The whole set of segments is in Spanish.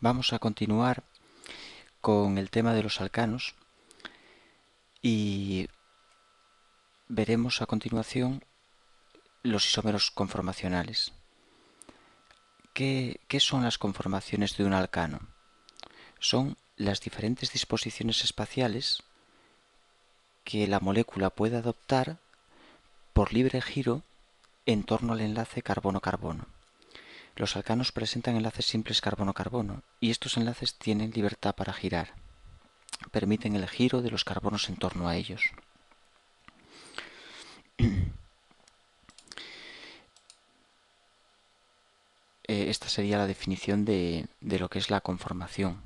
Vamos a continuar con el tema de los alcanos y veremos a continuación los isómeros conformacionales. ¿Qué son las conformaciones de un alcano? Son las diferentes disposiciones espaciales que la molécula puede adoptar por libre giro en torno al enlace carbono-carbono. Los alcanos presentan enlaces simples carbono-carbono y estos enlaces tienen libertad para girar. Permiten el giro de los carbonos en torno a ellos. Esta sería la definición de lo que es la conformación.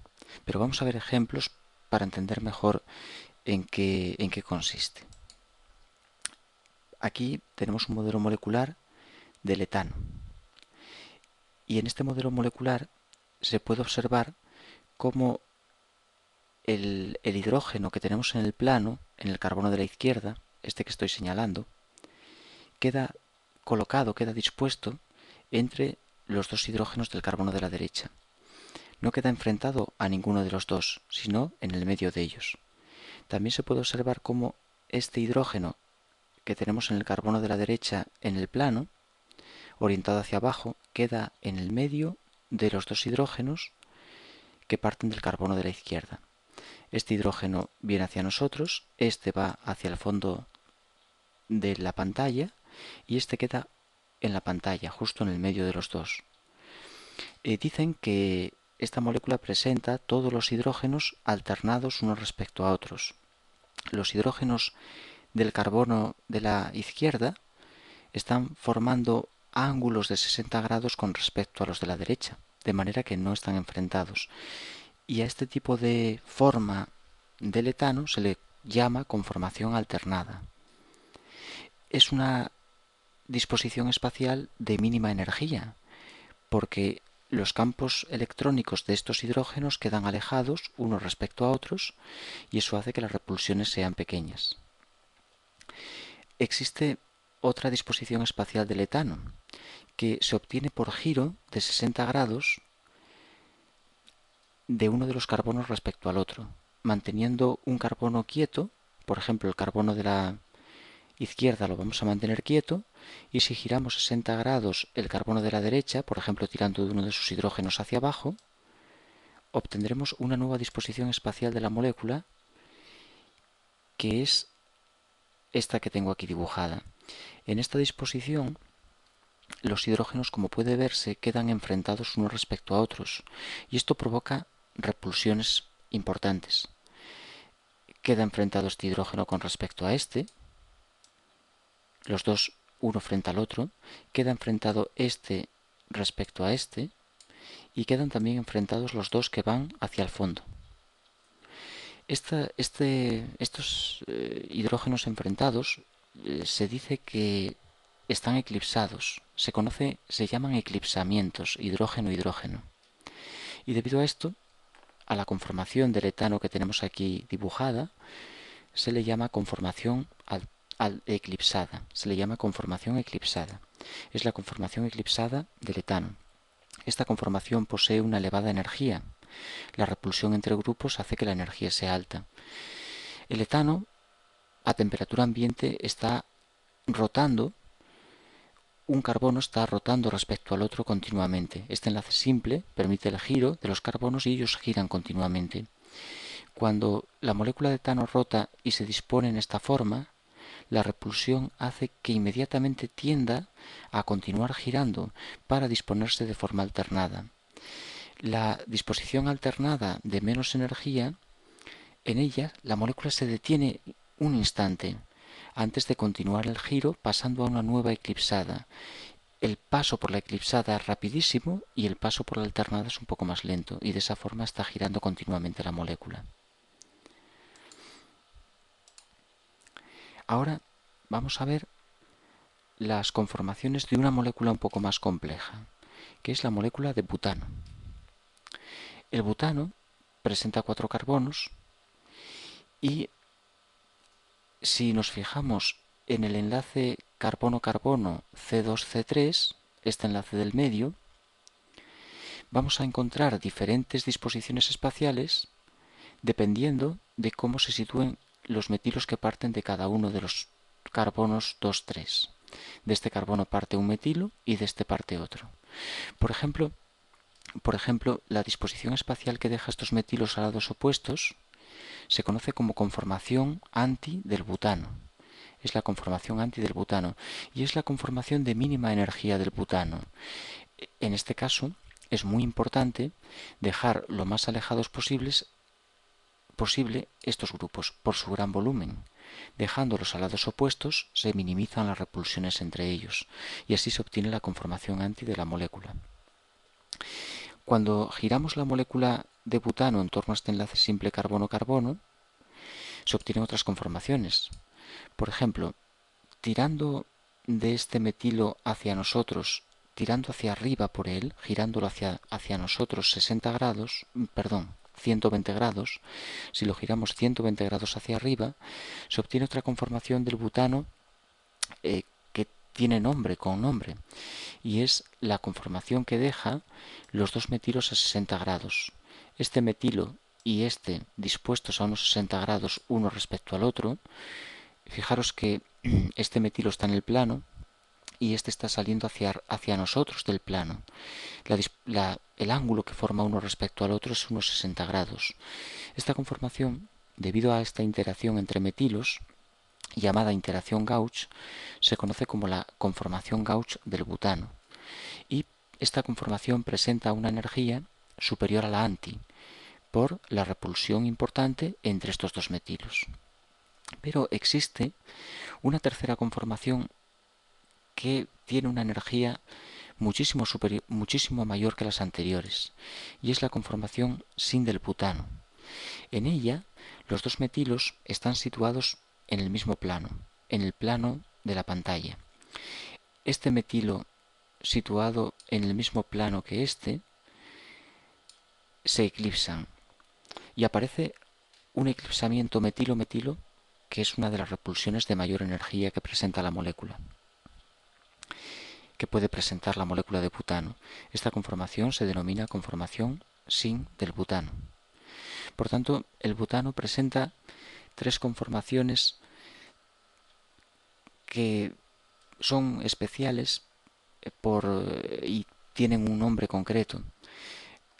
Pero vamos a ver ejemplos para entender mejor en qué consiste. Aquí tenemos un modelo molecular del etano. Y en este modelo molecular se puede observar cómo el hidrógeno que tenemos en el plano, en el carbono de la izquierda, este que estoy señalando, queda colocado, queda dispuesto entre los dos hidrógenos del carbono de la derecha. No queda enfrentado a ninguno de los dos, sino en el medio de ellos. También se puede observar cómo este hidrógeno que tenemos en el carbono de la derecha en el plano, orientado hacia abajo, queda en el medio de los dos hidrógenos que parten del carbono de la izquierda. Este hidrógeno viene hacia nosotros, este va hacia el fondo de la pantalla y este queda en la pantalla, justo en el medio de los dos. Dicen que esta molécula presenta todos los hidrógenos alternados unos respecto a otros. Los hidrógenos del carbono de la izquierda están formando ángulos de 60 grados con respecto a los de la derecha, de manera que no están enfrentados. Y a este tipo de forma del etano se le llama conformación alternada. Es una disposición espacial de mínima energía, porque los campos electrónicos de estos hidrógenos quedan alejados unos respecto a otros y eso hace que las repulsiones sean pequeñas. Existe otra disposición espacial del etano, que se obtiene por giro de 60 grados de uno de los carbonos respecto al otro, manteniendo un carbono quieto, por ejemplo el carbono de la izquierda lo vamos a mantener quieto, y si giramos 60 grados el carbono de la derecha, por ejemplo tirando de uno de sus hidrógenos hacia abajo, obtendremos una nueva disposición espacial de la molécula, que es esta que tengo aquí dibujada. En esta disposición, los hidrógenos, como puede verse, quedan enfrentados unos respecto a otros, y esto provoca repulsiones importantes. Queda enfrentado este hidrógeno con respecto a este, los dos uno frente al otro, queda enfrentado este respecto a este, y quedan también enfrentados los dos que van hacia el fondo. Estos hidrógenos enfrentados se dice que están eclipsados. Se llaman eclipsamientos, hidrógeno-hidrógeno. Y debido a esto, a la conformación del etano que tenemos aquí dibujada, se le llama conformación eclipsada. Se le llama conformación eclipsada. Es la conformación eclipsada del etano. Esta conformación posee una elevada energía. La repulsión entre grupos hace que la energía sea alta. El etano, a temperatura ambiente, está rotando. Un carbono está rotando respecto al otro continuamente. Este enlace simple permite el giro de los carbonos y ellos giran continuamente. Cuando la molécula de etano rota y se dispone en esta forma, la repulsión hace que inmediatamente tienda a continuar girando para disponerse de forma alternada. La disposición alternada de menos energía, en ella la molécula se detiene un instante antes de continuar el giro pasando a una nueva eclipsada. El paso por la eclipsada es rapidísimo y el paso por la alternada es un poco más lento y de esa forma está girando continuamente la molécula. Ahora vamos a ver las conformaciones de una molécula un poco más compleja, que es la molécula de butano. El butano presenta 4 carbonos y si nos fijamos en el enlace carbono-carbono C2C3, este enlace del medio, vamos a encontrar diferentes disposiciones espaciales dependiendo de cómo se sitúen los metilos que parten de cada uno de los carbonos 2, 3. De este carbono parte un metilo y de este parte otro. Por ejemplo, la disposición espacial que deja estos metilos a lados opuestos se conoce como conformación anti del butano. Es la conformación anti del butano y es la conformación de mínima energía del butano. En este caso, es muy importante dejar lo más alejados posible estos grupos por su gran volumen. Dejándolos a lados opuestos se minimizan las repulsiones entre ellos y así se obtiene la conformación anti de la molécula. Cuando giramos la molécula de butano en torno a este enlace simple carbono-carbono, se obtienen otras conformaciones. Por ejemplo, tirando de este metilo hacia nosotros, tirando hacia arriba por él, girándolo hacia nosotros 120 grados, si lo giramos 120 grados hacia arriba, se obtiene otra conformación del butano que tiene nombre, y es la conformación que deja los dos metilos a 60 grados. Este metilo y este dispuestos a unos 60 grados uno respecto al otro. Fijaros que este metilo está en el plano y este está saliendo hacia nosotros del plano. El ángulo que forma uno respecto al otro es unos 60 grados. Esta conformación, debido a esta interacción entre metilos, llamada interacción Gauch, se conoce como la conformación Gauch del butano. Y esta conformación presenta una energía superior a la anti, por la repulsión importante entre estos dos metilos. Pero existe una tercera conformación que tiene una energía muchísimo mayor que las anteriores, y es la conformación sin del butano. En ella, los dos metilos están situados en el mismo plano, en el plano de la pantalla. Este metilo situado en el mismo plano que este se eclipsan y aparece un eclipsamiento metilo-metilo, que es una de las repulsiones de mayor energía que presenta la molécula, que puede presentar la molécula de butano. Esta conformación se denomina conformación sin del butano. Por tanto, el butano presenta tres conformaciones que son especiales y tienen un nombre concreto.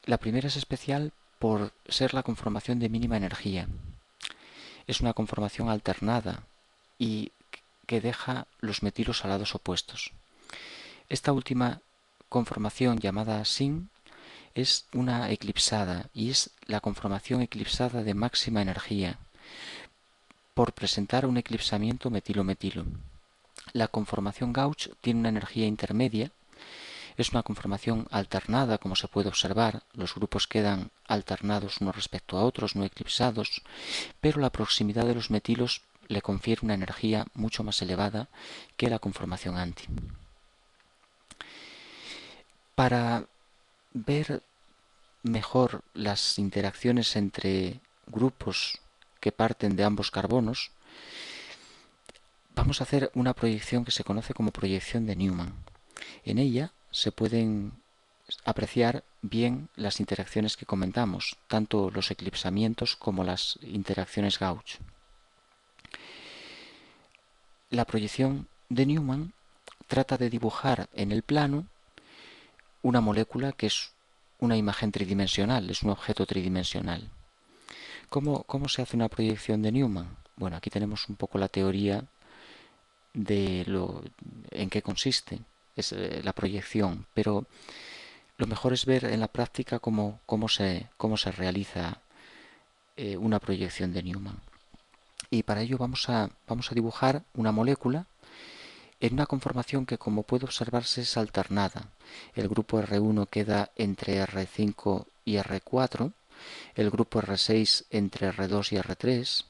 La primera es especial por ser la conformación de mínima energía. Es una conformación alternada y que deja los metilos a lados opuestos. Esta última conformación, llamada sin, es una eclipsada y es la conformación eclipsada de máxima energía por presentar un eclipsamiento metilo-metilo. La conformación Gauch tiene una energía intermedia. Es una conformación alternada, como se puede observar. Los grupos quedan alternados unos respecto a otros, no eclipsados, pero la proximidad de los metilos le confiere una energía mucho más elevada que la conformación anti. Para ver mejor las interacciones entre grupos que parten de ambos carbonos, vamos a hacer una proyección que se conoce como proyección de Newman. En ella se pueden apreciar bien las interacciones que comentamos, tanto los eclipsamientos como las interacciones Gauch. La proyección de Newman trata de dibujar en el plano una molécula que es una imagen tridimensional, es un objeto tridimensional. ¿Cómo se hace una proyección de Newman? Bueno, aquí tenemos un poco la teoría de en qué consiste la proyección, pero lo mejor es ver en la práctica cómo se realiza una proyección de Newman. Y para ello vamos a dibujar una molécula en una conformación que, como puede observarse, es alternada. El grupo R1 queda entre R5 y R4, el grupo R6 entre R2 y R3.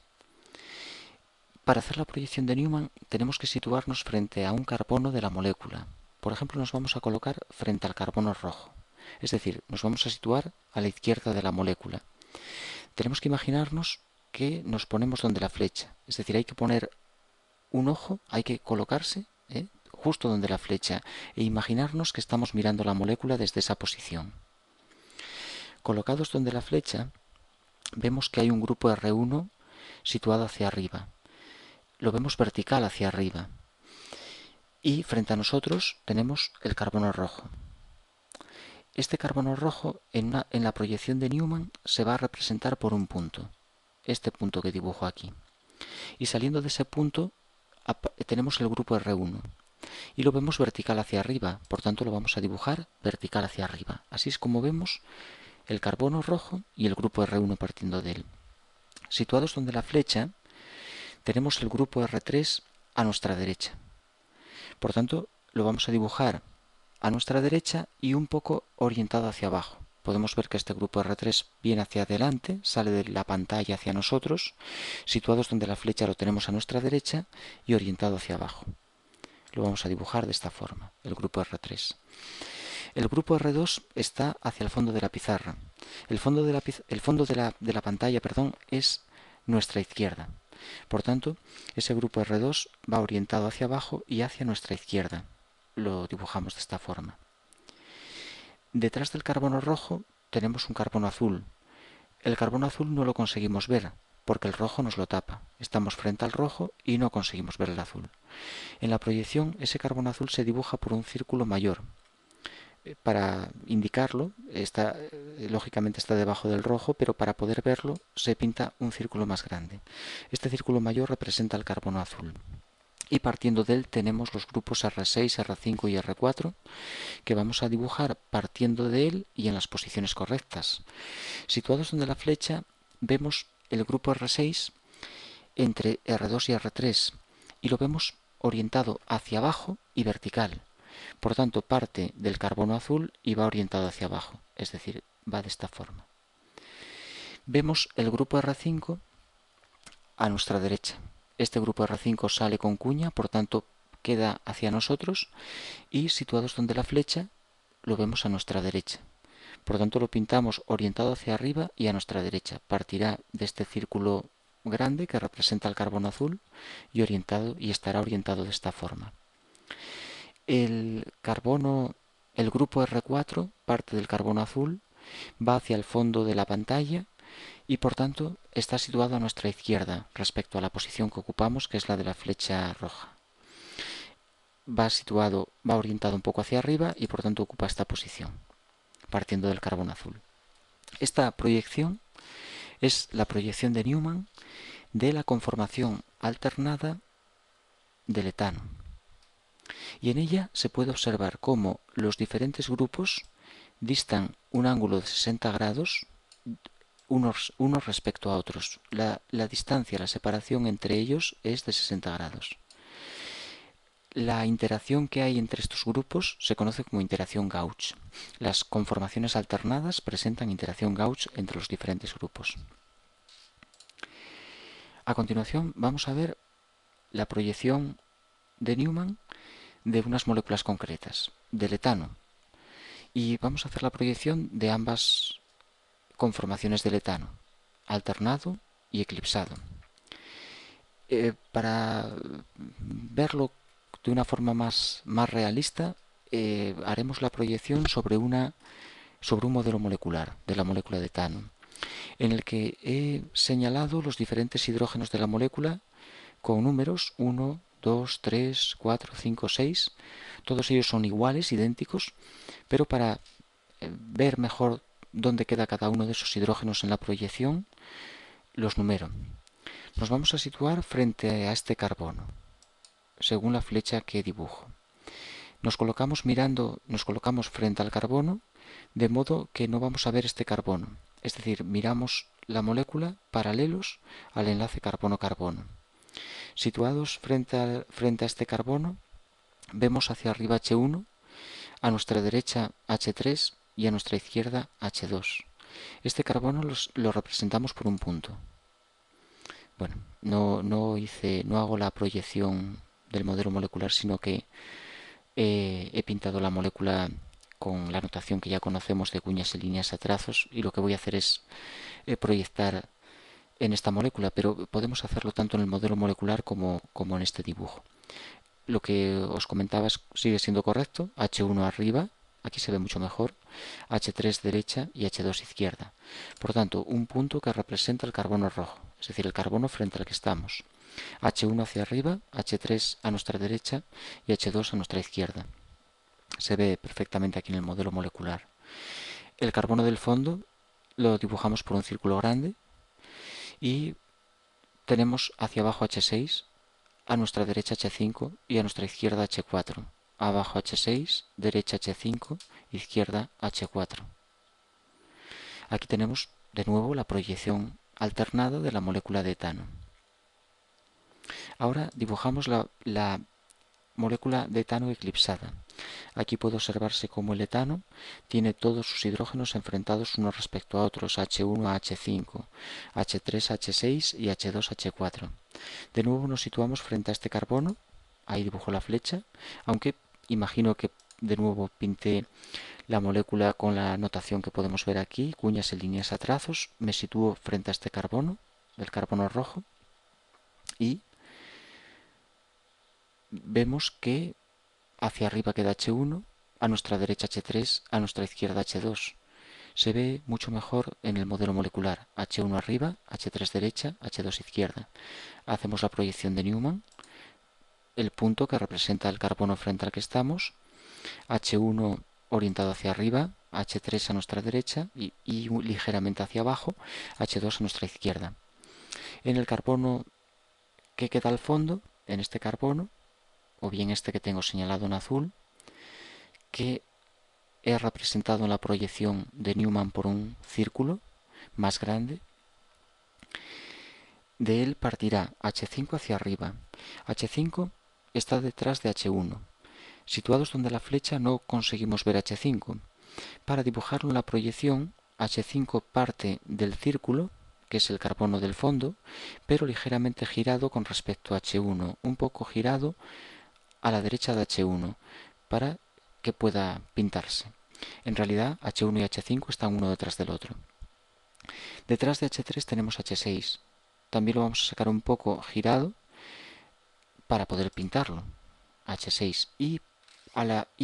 Para hacer la proyección de Newman tenemos que situarnos frente a un carbono de la molécula. Por ejemplo, nos vamos a colocar frente al carbono rojo, es decir, nos vamos a situar a la izquierda de la molécula. Tenemos que imaginarnos que nos ponemos donde la flecha, es decir, hay que poner un ojo, hay que colocarse justo donde la flecha e imaginarnos que estamos mirando la molécula desde esa posición. Colocados donde la flecha, vemos que hay un grupo R1 situado hacia arriba. Lo vemos vertical hacia arriba. Y frente a nosotros tenemos el carbono rojo. Este carbono rojo en la proyección de Newman se va a representar por un punto. Este punto que dibujo aquí. Y saliendo de ese punto tenemos el grupo R1. Y lo vemos vertical hacia arriba, por tanto lo vamos a dibujar vertical hacia arriba. Así es como vemos el carbono rojo y el grupo R1 partiendo de él. Situados donde la flecha, tenemos el grupo R3 a nuestra derecha. Por tanto, lo vamos a dibujar a nuestra derecha y un poco orientado hacia abajo. Podemos ver que este grupo R3 viene hacia adelante, sale de la pantalla hacia nosotros, situados donde la flecha lo tenemos a nuestra derecha y orientado hacia abajo. Lo vamos a dibujar de esta forma, el grupo R3. El grupo R2 está hacia el fondo de la pizarra. El fondo de la pantalla, es nuestra izquierda. Por tanto, ese grupo R2 va orientado hacia abajo y hacia nuestra izquierda. Lo dibujamos de esta forma. Detrás del carbono rojo tenemos un carbono azul. El carbono azul no lo conseguimos ver porque el rojo nos lo tapa. Estamos frente al rojo y no conseguimos ver el azul. En la proyección, ese carbono azul se dibuja por un círculo mayor. Para indicarlo, lógicamente está debajo del rojo, pero para poder verlo se pinta un círculo más grande. Este círculo mayor representa el carbono azul. Y partiendo de él tenemos los grupos R6, R5 y R4 que vamos a dibujar partiendo de él y en las posiciones correctas. Situados donde la flecha vemos el grupo R6 entre R2 y R3 y lo vemos orientado hacia abajo y vertical. Por tanto, parte del carbono azul y va orientado hacia abajo, es decir, va de esta forma. Vemos el grupo R5 a nuestra derecha. Este grupo R5 sale con cuña, por tanto queda hacia nosotros y situados donde la flecha lo vemos a nuestra derecha. Por tanto lo pintamos orientado hacia arriba y a nuestra derecha. Partirá de este círculo grande que representa el carbono azul y estará orientado de esta forma. El grupo R4 parte del carbono azul, va hacia el fondo de la pantalla y por tanto está situado a nuestra izquierda respecto a la posición que ocupamos, que es la de la flecha roja. Va orientado un poco hacia arriba y por tanto ocupa esta posición, partiendo del carbono azul. Esta proyección es la proyección de Newman de la conformación alternada del etano. Y en ella se puede observar cómo los diferentes grupos distan un ángulo de 60 grados unos respecto a otros. La distancia, la separación entre ellos es de 60 grados. La interacción que hay entre estos grupos se conoce como interacción gauge. Las conformaciones alternadas presentan interacción gauge entre los diferentes grupos. A continuación vamos a ver la proyección de Newman de unas moléculas concretas, del etano. Y vamos a hacer la proyección de ambas conformaciones del etano, alternado y eclipsado. Para verlo de una forma más realista, haremos la proyección sobre un modelo molecular de la molécula de etano, en el que he señalado los diferentes hidrógenos de la molécula con números 1, 2, 3, 4, 5, 6. Todos ellos son iguales, idénticos, pero para ver mejor dónde queda cada uno de esos hidrógenos en la proyección, los numero. Nos vamos a situar frente a este carbono, según la flecha que dibujo. Nos colocamos frente al carbono, de modo que no vamos a ver este carbono. Es decir, miramos la molécula paralelos al enlace carbono-carbono. Situados frente a este carbono, vemos hacia arriba H1, a nuestra derecha H3 y a nuestra izquierda H2. Este carbono lo representamos por un punto. Bueno, no hago la proyección del modelo molecular, sino que he pintado la molécula con la notación que ya conocemos de cuñas y líneas a trazos, y lo que voy a hacer es proyectar en esta molécula, pero podemos hacerlo tanto en el modelo molecular como en este dibujo. Lo que os comentaba sigue siendo correcto, H1 arriba, aquí se ve mucho mejor, H3 derecha y H2 izquierda. Por tanto, un punto que representa el carbono rojo, es decir, el carbono frente al que estamos. H1 hacia arriba, H3 a nuestra derecha y H2 a nuestra izquierda. Se ve perfectamente aquí en el modelo molecular. El carbono del fondo lo dibujamos por un círculo grande y tenemos hacia abajo H6, a nuestra derecha H5 y a nuestra izquierda H4. Abajo H6, derecha H5, izquierda H4. Aquí tenemos de nuevo la proyección alternada de la molécula de etano. Ahora dibujamos la molécula de etano eclipsada. Aquí puede observarse cómo el etano tiene todos sus hidrógenos enfrentados unos respecto a otros, H1 a H5, H3 a H6 y H2 a H4. De nuevo nos situamos frente a este carbono, ahí dibujo la flecha, aunque imagino que de nuevo pinté la molécula con la notación que podemos ver aquí, cuñas en líneas a trazos, me sitúo frente a este carbono, del carbono rojo, y vemos que hacia arriba queda H1, a nuestra derecha H3, a nuestra izquierda H2. Se ve mucho mejor en el modelo molecular, H1 arriba, H3 derecha, H2 izquierda. Hacemos la proyección de Newman, el punto que representa el carbono frente al que estamos, H1 orientado hacia arriba, H3 a nuestra derecha y ligeramente hacia abajo, H2 a nuestra izquierda. En el carbono que queda al fondo, en este carbono, o bien este que tengo señalado en azul, que he representado en la proyección de Newman por un círculo más grande, de él partirá H5 hacia arriba. H5 está detrás de H1. Situados donde la flecha no conseguimos ver H5. Para dibujarlo en la proyección, H5 parte del círculo, que es el carbono del fondo, pero ligeramente girado con respecto a H1, un poco girado a la derecha de H1, para que pueda pintarse. En realidad, H1 y H5 están uno detrás del otro. Detrás de H3 tenemos H6. También lo vamos a sacar un poco girado para poder pintarlo. H6. Y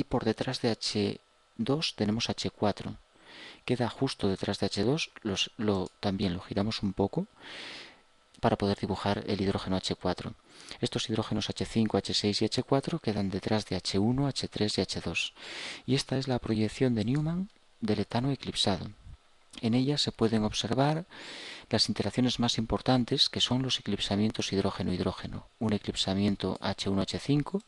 por detrás de H2 tenemos H4. Queda justo detrás de H2. También lo giramos un poco para poder dibujar el hidrógeno H4. Estos hidrógenos H5, H6 y H4 quedan detrás de H1, H3 y H2. Y esta es la proyección de Newman del etano eclipsado. En ella se pueden observar las interacciones más importantes, que son los eclipsamientos hidrógeno-hidrógeno. Un eclipsamiento H1-H5,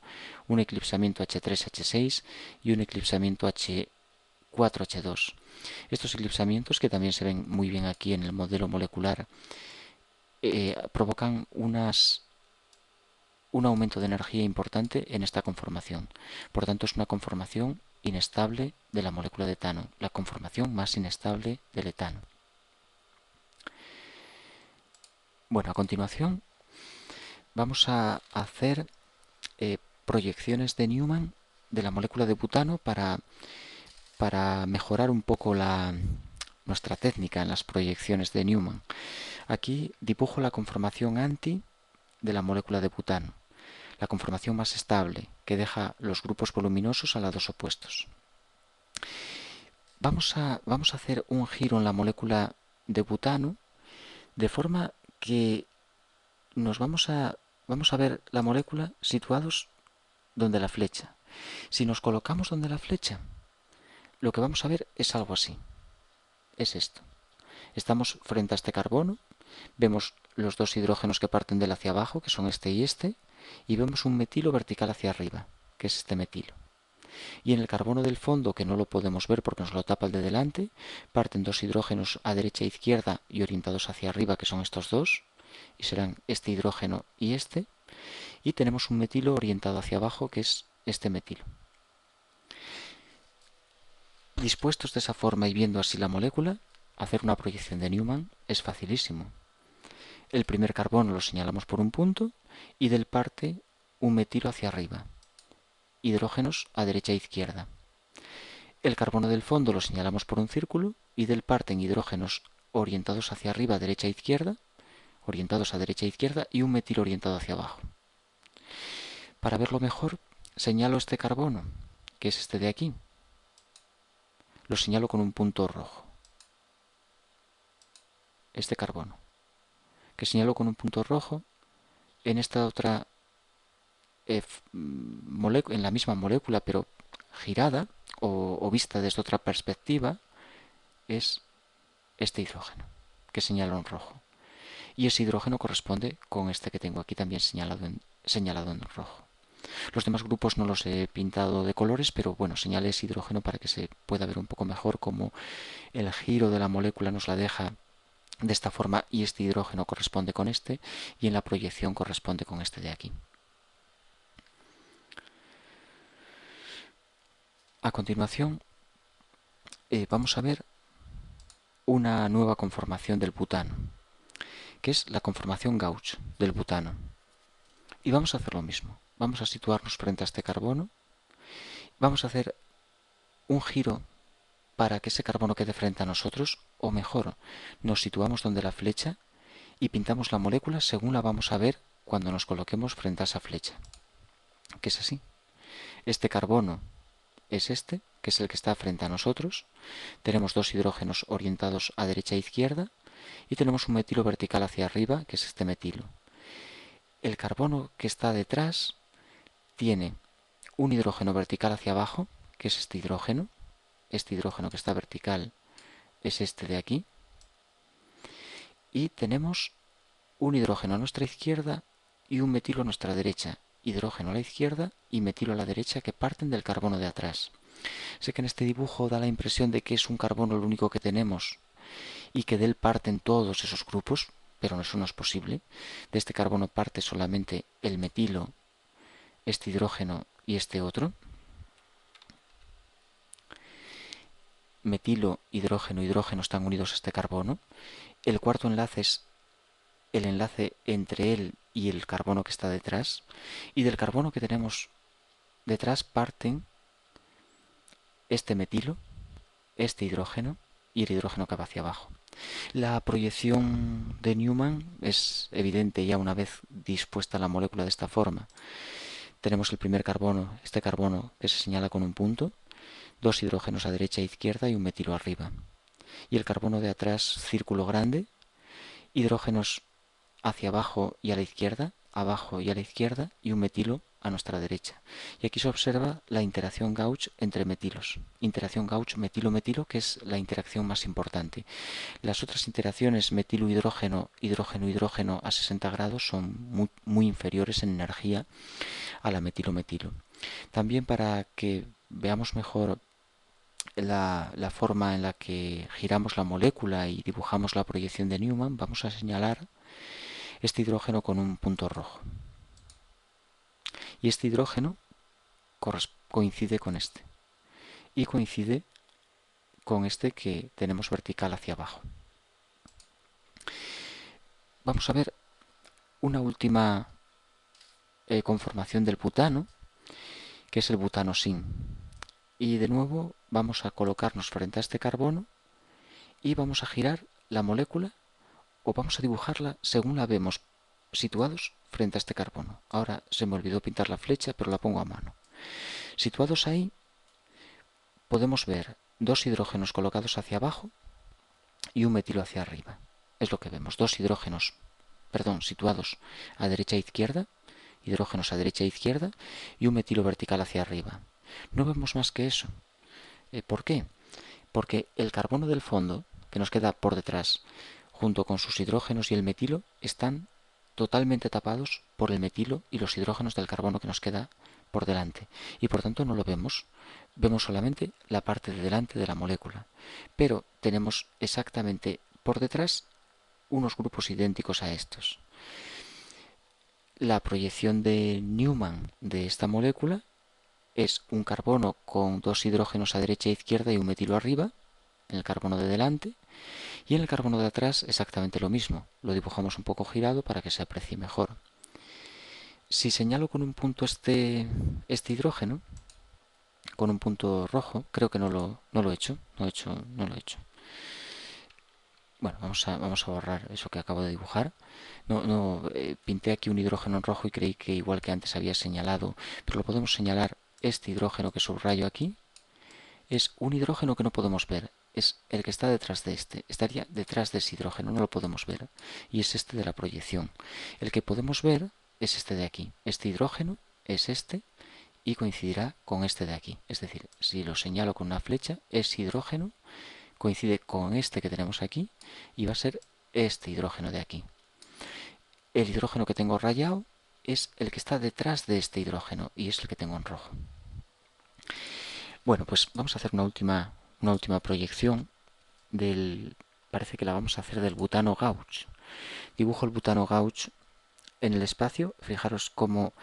un eclipsamiento H3-H6 y un eclipsamiento H4-H2. Estos eclipsamientos, que también se ven muy bien aquí en el modelo molecular, provocan un aumento de energía importante en esta conformación. Por tanto, es una conformación inestable de la molécula de etano, la conformación más inestable del etano. Bueno, a continuación vamos a hacer proyecciones de Newman de la molécula de butano para mejorar un poco nuestra técnica en las proyecciones de Newman. Aquí dibujo la conformación anti de la molécula de butano, la conformación más estable, que deja los grupos voluminosos a lados opuestos. Vamos a hacer un giro en la molécula de butano, de forma que vamos a ver la molécula situados donde la flecha. Si nos colocamos donde la flecha, lo que vamos a ver es algo así. Es esto. Estamos frente a este carbono, vemos los dos hidrógenos que parten de él hacia abajo, que son este y vemos un metilo vertical hacia arriba, que es este metilo. Y en el carbono del fondo, que no lo podemos ver porque nos lo tapa el de delante, parten dos hidrógenos a derecha e izquierda y orientados hacia arriba, que son estos dos, y serán este hidrógeno y este, y tenemos un metilo orientado hacia abajo, que es este metilo. Dispuestos de esa forma y viendo así la molécula, hacer una proyección de Newman es facilísimo. El primer carbono lo señalamos por un punto y del parte un metilo hacia arriba. Hidrógenos a derecha e izquierda. El carbono del fondo lo señalamos por un círculo y del parten hidrógenos orientados hacia arriba, derecha e izquierda, orientados a derecha e izquierda y un metilo orientado hacia abajo. Para verlo mejor, señalo este carbono, que es este de aquí. lo señalo con un punto rojo. Este carbono, que señalo con un punto rojo, en esta otra en la misma molécula, pero girada o vista desde otra perspectiva, es este hidrógeno, que señalo en rojo. Y ese hidrógeno corresponde con este que tengo aquí también señalado en rojo. Los demás grupos no los he pintado de colores, pero bueno, señalé ese hidrógeno para que se pueda ver un poco mejor cómo el giro de la molécula nos la deja de esta forma y este hidrógeno corresponde con este y en la proyección corresponde con este de aquí. A continuación vamos a ver una nueva conformación del butano, que es la conformación gauge del butano. Y vamos a hacer lo mismo. Vamos a situarnos frente a este carbono. Vamos a hacer un giro para que ese carbono quede frente a nosotros, o mejor, nos situamos donde la flecha y pintamos la molécula según la vamos a ver cuando nos coloquemos frente a esa flecha, que es así. Este carbono es este, que es el que está frente a nosotros. Tenemos dos hidrógenos orientados a derecha e izquierda y tenemos un metilo vertical hacia arriba, que es este metilo. El carbono que está detrás tiene un hidrógeno vertical hacia abajo, que es este hidrógeno. Este hidrógeno que está vertical es este de aquí. Y tenemos un hidrógeno a nuestra izquierda y un metilo a nuestra derecha. Hidrógeno a la izquierda y metilo a la derecha que parten del carbono de atrás. Sé que en este dibujo da la impresión de que es un carbono lo único que tenemos y que de él parten todos esos grupos, pero eso no es posible. De este carbono parte solamente el metilo, este hidrógeno y este otro. Metilo, hidrógeno, hidrógeno están unidos a este carbono. El cuarto enlace es el enlace entre él y el carbono que está detrás. Y del carbono que tenemos detrás parten este metilo, este hidrógeno y el hidrógeno que va hacia abajo. La proyección de Newman es evidente ya una vez dispuesta la molécula de esta forma. Tenemos el primer carbono, este carbono que se señala con un punto, dos hidrógenos a derecha e izquierda y un metilo arriba. Y el carbono de atrás, círculo grande, hidrógenos hacia abajo y a la izquierda, abajo y a la izquierda, y un metilo a nuestra derecha. Y aquí se observa la interacción gauge entre metilos. Interacción gauge metilo-metilo, que es la interacción más importante. Las otras interacciones metilo-hidrógeno, hidrógeno-hidrógeno a 60 grados son muy inferiores en energía a la metilo-metilo. También para que veamos mejor la forma en la que giramos la molécula y dibujamos la proyección de Newman, vamos a señalar este hidrógeno con un punto rojo. Y este hidrógeno coincide con este. Y coincide con este que tenemos vertical hacia abajo. Vamos a ver una última conformación del butano, que es el butano sin. Y de nuevo vamos a colocarnos frente a este carbono y vamos a girar la molécula o vamos a dibujarla según la vemos situados frente a este carbono. Ahora se me olvidó pintar la flecha, pero la pongo a mano. Situados ahí, podemos ver dos hidrógenos colocados hacia abajo y un metilo hacia arriba. Es lo que vemos, dos hidrógenos, situados a derecha e izquierda, hidrógenos a derecha e izquierda y un metilo vertical hacia arriba. No vemos más que eso. ¿Por qué? Porque el carbono del fondo, que nos queda por detrás, junto con sus hidrógenos y el metilo, están totalmente tapados por el metilo y los hidrógenos del carbono que nos queda por delante. Y por tanto no lo vemos. Vemos solamente la parte de delante de la molécula. Pero tenemos exactamente por detrás unos grupos idénticos a estos. La proyección de Newman de esta molécula es un carbono con dos hidrógenos a derecha e izquierda y un metilo arriba, en el carbono de delante, y en el carbono de atrás exactamente lo mismo. Lo dibujamos un poco girado para que se aprecie mejor. Si señalo con un punto este hidrógeno, con un punto rojo, creo que no lo he hecho. No lo he hecho. Bueno, vamos a borrar eso que acabo de dibujar. Pinté aquí un hidrógeno en rojo y creí que igual que antes había señalado, pero lo podemos señalar este hidrógeno que subrayo aquí, es un hidrógeno que no podemos ver. Es el que está detrás de este. Estaría detrás de ese hidrógeno, no lo podemos ver. Y es este de la proyección. El que podemos ver es este de aquí. Este hidrógeno es este y coincidirá con este de aquí. Es decir, si lo señalo con una flecha, ese hidrógeno coincide con este que tenemos aquí y va a ser este hidrógeno de aquí. El hidrógeno que tengo rayado es el que está detrás de este hidrógeno y es el que tengo en rojo. Bueno, pues vamos a hacer una última proyección del... Parece que la vamos a hacer del butano gauch. Dibujo el butano gauch en el espacio. Fijaros cómo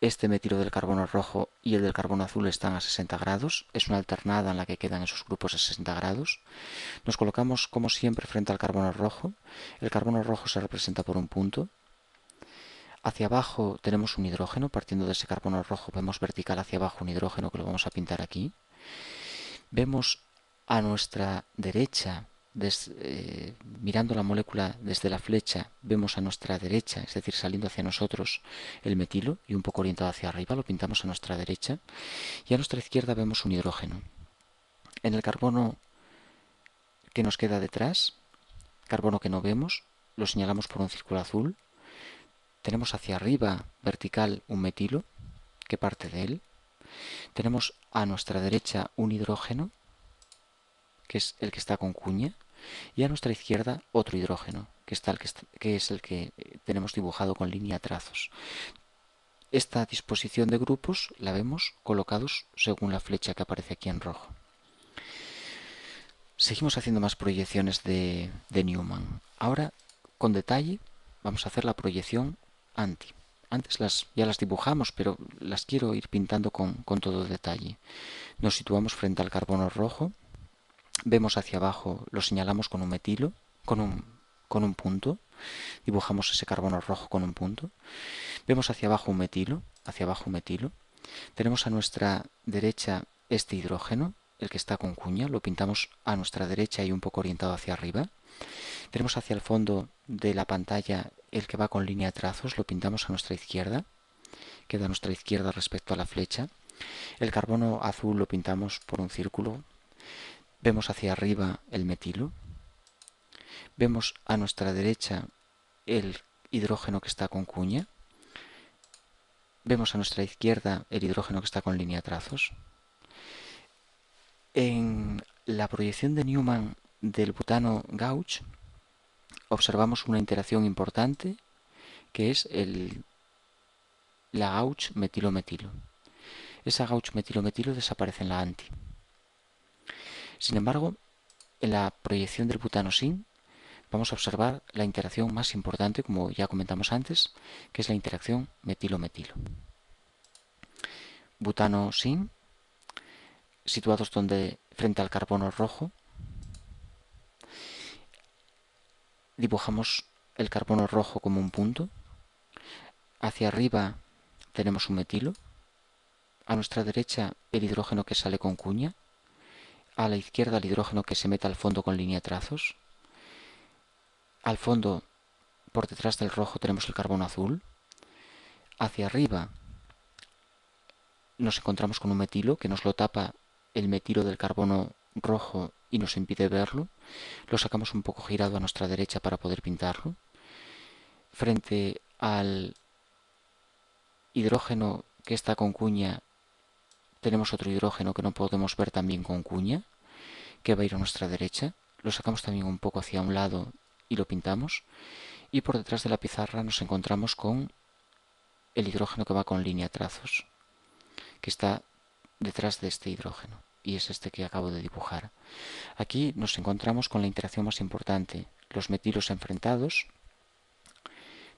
este metilo del carbono rojo y el del carbono azul están a 60 grados. Es una alternada en la que quedan esos grupos a 60 grados. Nos colocamos como siempre frente al carbono rojo. El carbono rojo se representa por un punto. Hacia abajo tenemos un hidrógeno. Partiendo de ese carbono rojo vemos vertical hacia abajo un hidrógeno que lo vamos a pintar aquí. Vemos a nuestra derecha, mirando la molécula desde la flecha, vemos a nuestra derecha, es decir, saliendo hacia nosotros el metilo y un poco orientado hacia arriba, lo pintamos a nuestra derecha. Y a nuestra izquierda vemos un hidrógeno. En el carbono que nos queda detrás, carbono que no vemos, lo señalamos por un círculo azul. Tenemos hacia arriba, vertical, un metilo que parte de él. Tenemos a nuestra derecha un hidrógeno, que es el que está con cuña, y a nuestra izquierda otro hidrógeno, que es el que tenemos dibujado con línea trazos. Esta disposición de grupos la vemos colocados según la flecha que aparece aquí en rojo. Seguimos haciendo más proyecciones de Newman. Ahora, con detalle, vamos a hacer la proyección anti. Antes ya las dibujamos, pero las quiero ir pintando con todo detalle. Nos situamos frente al carbono rojo. Vemos hacia abajo, lo señalamos con un metilo, con un punto. Dibujamos ese carbono rojo con un punto. Vemos hacia abajo un metilo, Tenemos a nuestra derecha este hidrógeno, el que está con cuña, lo pintamos a nuestra derecha y un poco orientado hacia arriba. Tenemos hacia el fondo de la pantalla el que va con línea de trazos, lo pintamos a nuestra izquierda, queda a nuestra izquierda respecto a la flecha. El carbono azul lo pintamos por un círculo. Vemos hacia arriba el metilo. Vemos a nuestra derecha el hidrógeno que está con cuña. Vemos a nuestra izquierda el hidrógeno que está con línea de trazos. En la proyección de Newman del butano gauch observamos una interacción importante que es la gauch metilo-metilo. Esa gauch metilo-metilo desaparece en la anti. Sin embargo, en la proyección del butano sin vamos a observar la interacción más importante, como ya comentamos antes, que es la interacción metilo-metilo. Butano sin, situados frente al carbono rojo, dibujamos el carbono rojo como un punto. Hacia arriba tenemos un metilo. A nuestra derecha el hidrógeno que sale con cuña. A la izquierda el hidrógeno que se mete al fondo con línea de trazos. Al fondo, por detrás del rojo, tenemos el carbono azul. Hacia arriba nos encontramos con un metilo que nos lo tapa el metilo del carbono rojo y nos impide verlo. Lo sacamos un poco girado a nuestra derecha para poder pintarlo. Frente al hidrógeno que está con cuña tenemos otro hidrógeno que no podemos ver también con cuña, que va a ir a nuestra derecha. Lo sacamos también un poco hacia un lado y lo pintamos. Y por detrás de la pizarra nos encontramos con el hidrógeno que va con línea trazos, que está detrás de este hidrógeno. Y es este que acabo de dibujar. Aquí nos encontramos con la interacción más importante. Los metilos enfrentados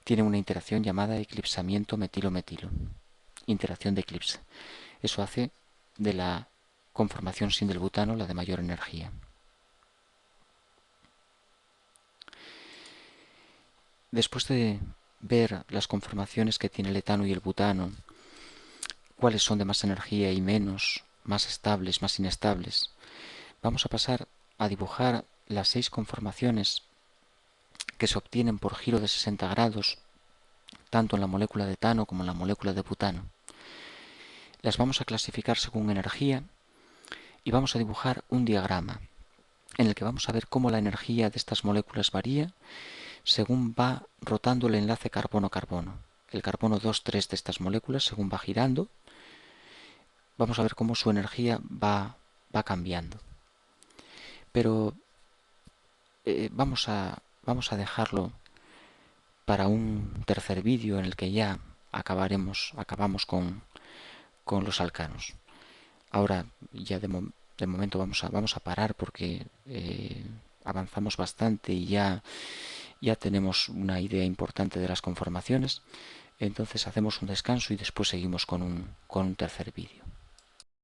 tienen una interacción llamada eclipsamiento metilo-metilo. Interacción de eclipse. Eso hace de la conformación sin del butano la de mayor energía. Después de ver las conformaciones que tiene el etano y el butano, cuáles son de más energía y menos, más estables, más inestables, vamos a pasar a dibujar las 6 conformaciones que se obtienen por giro de 60 grados, tanto en la molécula de etano como en la molécula de butano. Las vamos a clasificar según energía y vamos a dibujar un diagrama en el que vamos a ver cómo la energía de estas moléculas varía según va rotando el enlace carbono-carbono. El carbono 2,3 de estas moléculas, según va girando, vamos a ver cómo su energía va cambiando. Pero vamos a dejarlo para un tercer vídeo en el que ya acabamos con los alcanos. Ahora ya de momento vamos a parar porque avanzamos bastante y ya tenemos una idea importante de las conformaciones. Entonces hacemos un descanso y después seguimos con un tercer vídeo.